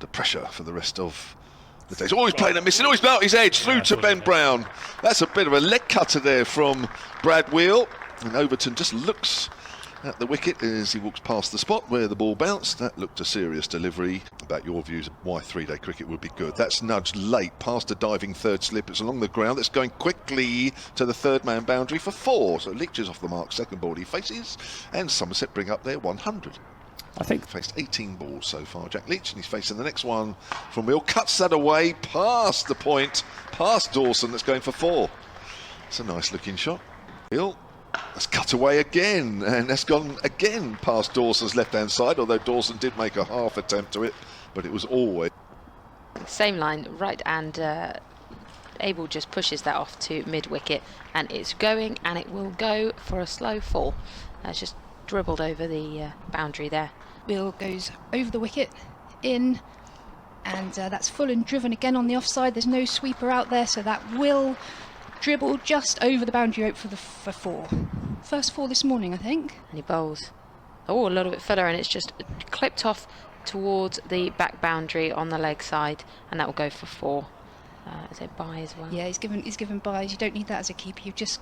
under pressure for the rest of the day. Oh, he's playing a missing. Oh, he's about his edge through to Ben Brown. That's a bit of a leg cutter there from Brad Wheel. And Overton just looks at the wicket as he walks past the spot where the ball bounced. That looked a serious delivery. About your views of why three-day cricket would be good. That's nudged late past a diving third slip. It's along the ground. It's going quickly to the third man boundary for 4. So Leach is off the mark. Second ball he faces, and Somerset bring up their 100. I think Faced 18 balls so far, Jack Leach, and he's facing the next one from Will. Cuts that away past the point, past Dawson. That's going for 4. It's a nice looking shot. Will. That's cut away again, and that's gone again past Dawson's left-hand side, although Dawson did make a half attempt to it, but it was always... Same line, right, and Abel just pushes that off to mid-wicket, and it's going, and it will go for a slow 4. It's just dribbled over the boundary there. Bill goes over the wicket, in, and that's full and driven again on the offside. There's no sweeper out there, so that will... dribble just over the boundary out for 4. First 4 this morning, I think. And he bowls. Oh, a little bit further, and it's just clipped off towards the back boundary on the leg side, and that will go for 4. Is it bye as well? Yeah, he's given byes. You don't need that as a keeper. You just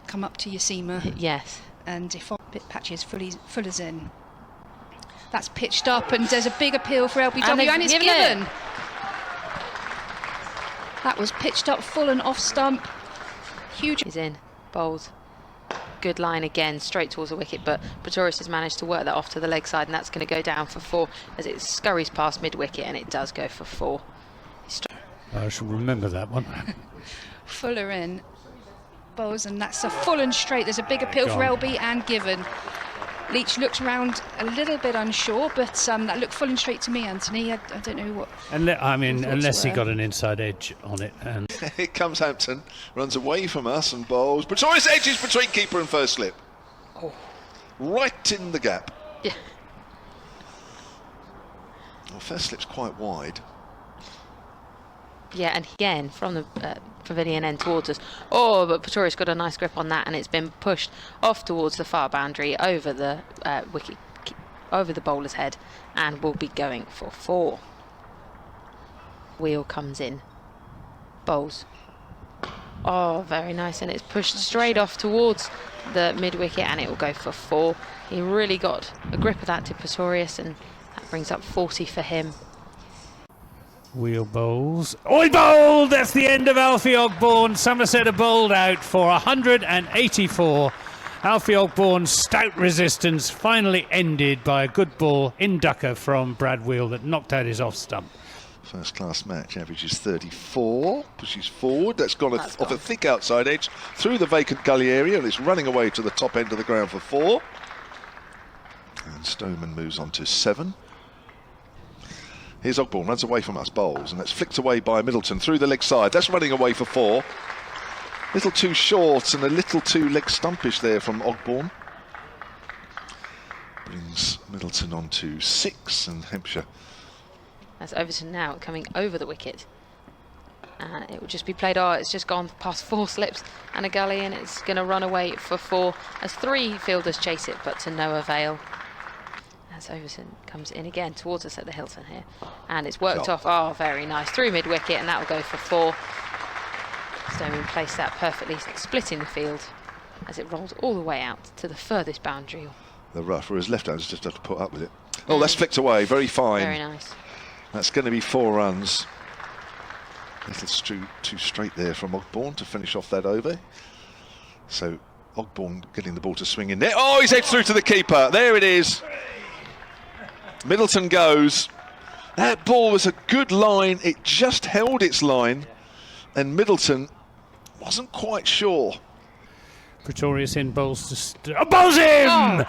come up to your seamer. Yes. And if Patches Fuller's in, that's pitched up, and there's a big appeal for LBW, and it's given. That was pitched up full and off stump. Huge. He's in, bowls. Good line again, straight towards the wicket, but Pretorius has managed to work that off to the leg side, and that's going to go down for 4 as it scurries past mid-wicket, and it does go for 4. I shall remember that one. Fuller in, bowls, and that's a full and straight. There's a big appeal for LB and given. Leach looks round a little bit unsure, but that looked full and straight to me, Anthony. I don't know what... unless he got an inside edge on it. And Here comes Hampton, runs away from us and bowls. Pretorius edges between keeper and first slip. Oh. Right in the gap. Yeah. Well, first slip's quite wide. Yeah, and again, from the pavilion end towards us. Oh, but Pretorius got a nice grip on that, and it's been pushed off towards the far boundary over the wicket, over the bowler's head, and will be going for 4. Wheel comes in, bowls. Oh, very nice, and it's pushed straight off towards the mid-wicket, and it will go for 4. He really got a grip of that to Pretorius, and that brings up 40 for him. Wheel bowls. Oh, he bowled! That's the end of Alfie Ogborne. Somerset are bowled out for 184. Alfie Ogborne's stout resistance finally ended by a good ball in ducker from Brad Wheel that knocked out his off stump. First class match, averages 34, pushes forward. That's gone off a thick outside edge through the vacant gully area, and it's running away to the top end of the ground for 4. And Stoneman moves on to 7. Here's Ogborne, runs away from us, bowls, and that's flicked away by Middleton through the leg side. That's running away for 4. A little too short and a little too leg stumpish there from Ogborne. Brings Middleton on to 6, and Hampshire. That's Overton now coming over the wicket. It will just be played. Oh, it's just gone past 4 slips and a gully, and it's going to run away for 4 as 3 fielders chase it, but to no avail. As Overton comes in again towards us at the Hilton here, and it's worked off. Oh, very nice through mid-wicket, and that will go for 4. Stoneman placed that perfectly, splitting the field as it rolls all the way out to the furthest boundary. The rough, whereas left-handers just have to put up with it. Oh, that's flicked away, very fine. Very nice. That's going to be 4 runs. A little too straight there from Ogborne to finish off that over. So Ogborne getting the ball to swing in there. Oh, he's head through to the keeper. There it is. Middleton goes. That ball was a good line. It just held its line, and Middleton wasn't quite sure. Pretorius in, bowls to bowls in! Oh.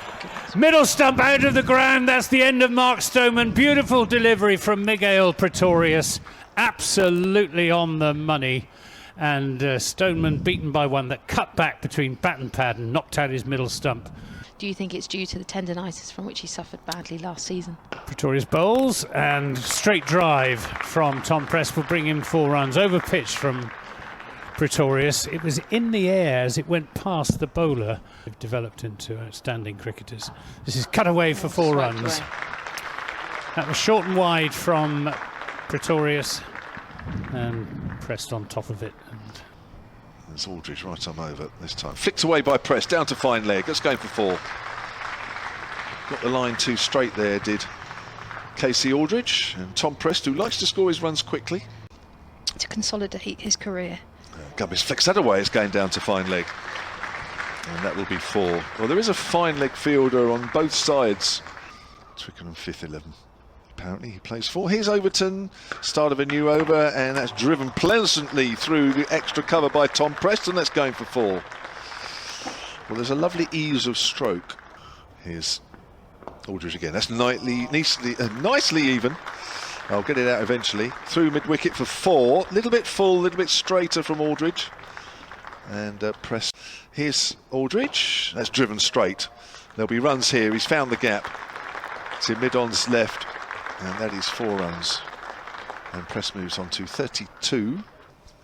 Middle stump out of the ground. That's the end of Mark Stoneman. Beautiful delivery from Miguel Pretorius. Absolutely on the money. And Stoneman beaten by one that cut back between bat and pad and knocked out his middle stump. Do you think it's due to the tendinitis from which he suffered badly last season? Pretorius bowls, and straight drive from Tom Press will bring him 4 runs. Over pitch from Pretorius. It was in the air as it went past the bowler. They've developed into outstanding cricketers. This is cut away for 4 runs. That was short and wide from Pretorius and pressed on top of it. And there's Aldridge right on over this time. Flicked away by Press, down to fine leg. Let's go for 4. Got the line too straight there, did Casey Aldridge. And Tom Prest, who likes to score his runs quickly, to consolidate his career. Gubbins flicks that away. It's going down to fine leg. And that will be 4. Well, there is a fine leg fielder on both sides. Twickenham 5th 11. Apparently he plays 4. Here's Overton, start of a new over, and that's driven pleasantly through the extra cover by Tom Preston. That's going for 4. Well, there's a lovely ease of stroke. Here's Aldridge again. That's nicely even. I'll get it out eventually. Through mid-wicket for 4. Little bit full, little bit straighter from Aldridge. And Press. Here's Aldridge. That's driven straight. There'll be runs here. He's found the gap. It's in mid-on's left. And that is 4 runs. And Press moves on to 32.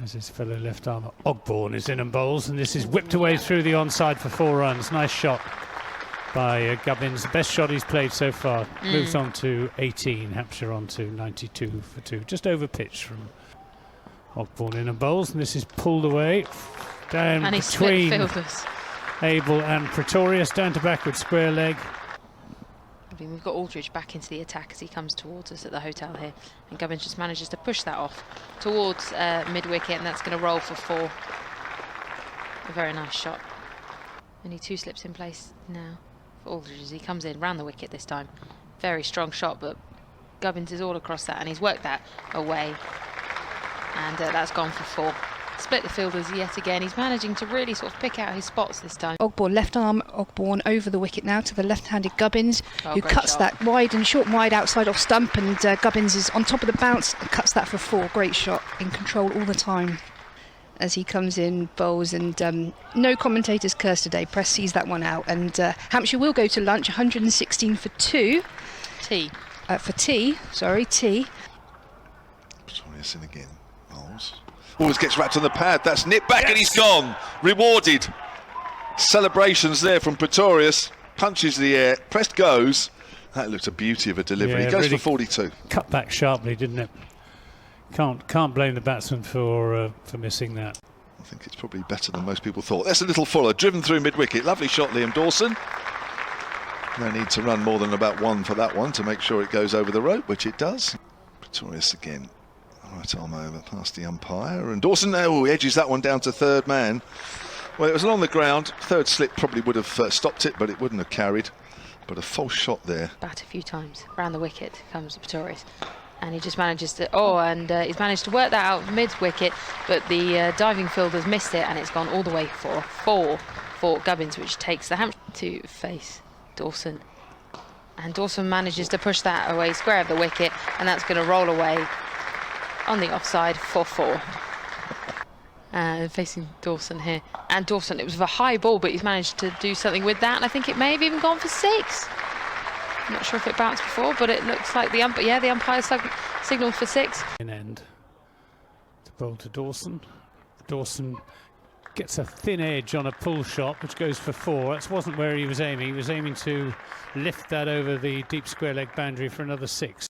As his fellow left arm Ogborn is in and bowls, and this is whipped away through the onside for 4 runs. Nice shot by Gubbins, the best shot he's played so far. Moves on to 18, Hampshire on to 92 for 2. Just over pitch from Ogborn in and bowls, and this is pulled away down and between Abel and Pretorius, down to backward square leg. We've got Aldridge back into the attack as he comes towards us at the hotel here, and Gubbins just manages to push that off towards mid-wicket, and that's going to roll for 4. A very nice shot. Only 2 slips in place now for Aldridge as he comes in round the wicket this time. Very strong shot, but Gubbins is all across that, and he's worked that away, and that's gone for 4. Split the fielders yet again. He's managing to really sort of pick out his spots this time. Ogborn, left arm Ogborn over the wicket now to the left-handed Gubbins, who great cuts shot. that wide and short and wide outside off stump, and Gubbins is on top of the bounce and cuts that for 4. Great shot, in control all the time as he comes in, bowls, and no commentator's curse today. Press sees that one out, and Hampshire will go to lunch, 116 for 2. T. For tea, sorry, tea. Pretorius in again. Bowls. Always gets wrapped on the pad. That's nipped back, and he's gone. Rewarded. Celebrations there from Pretorius. Punches the air. Prest goes. That looked a beauty of a delivery. Yeah, he goes really for 42. Cut back sharply, didn't it? Can't blame the batsman for missing that. I think it's probably better than most people thought. That's a little fuller. Driven through mid-wicket. Lovely shot, Liam Dawson. No need to run more than about 1 for that one to make sure it goes over the rope, which it does. Pretorius again. Right arm over past the umpire, and Dawson edges that one down to 3rd man. Well, it was along the ground. 3rd slip probably would have stopped it, but it wouldn't have carried. But a false shot there. Bat a few times. Round the wicket comes Pretorius. And he just manages to... he's managed to work that out mid-wicket, but the diving fielder's missed it, and it's gone all the way for a 4 for Gubbins, which takes the Hampshire to face Dawson. And Dawson manages to push that away square of the wicket, and that's going to roll away on the offside for 4. Facing Dawson here. And Dawson, it was a high ball, but he's managed to do something with that, and I think it may have even gone for 6. I'm not sure if it bounced before, but it looks like the umpire signalled for 6. In end to bowl to Dawson. Dawson gets a thin edge on a pull shot, which goes for 4. That wasn't where he was aiming. He was aiming to lift that over the deep square leg boundary for another 6.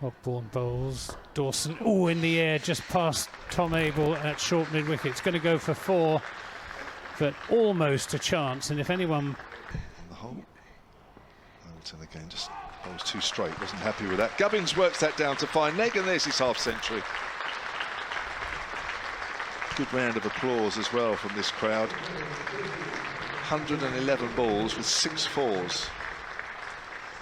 Ogborn bowls. Dawson, in the air, just past Tom Abel at short mid-wicket. It's going to go for 4, but almost a chance. And if anyone... On the hole. Overton again, just bowls too straight. Wasn't happy with that. Gubbins works that down to fine leg, and there's his half-century. Good round of applause as well from this crowd. 111 balls with 6 fours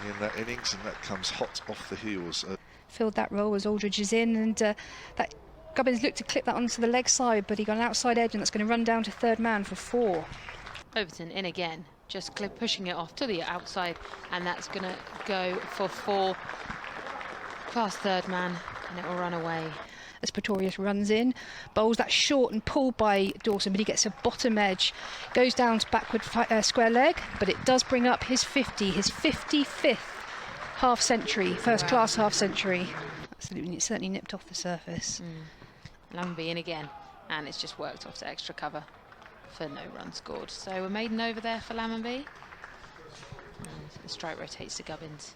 in that innings, and that comes hot off the heels. Filled that role as Aldridge is in, and that Gubbins looked to clip that onto the leg side, but he got an outside edge, and that's going to run down to 3rd man for 4. Overton in again, just pushing it off to the outside, and that's going to go for 4 past 3rd man, and it will run away. As Pretorius runs in, bowls that short and pulled by Dawson, but he gets a bottom edge, goes down to backward square leg, but it does bring up his 50, his 55th half-century, first-class half-century. Absolutely, it certainly nipped off the surface. Lamby in again, and it's just worked off to extra cover for no run scored. So a maiden over there for Lamby. And the strike rotates to Gubbins.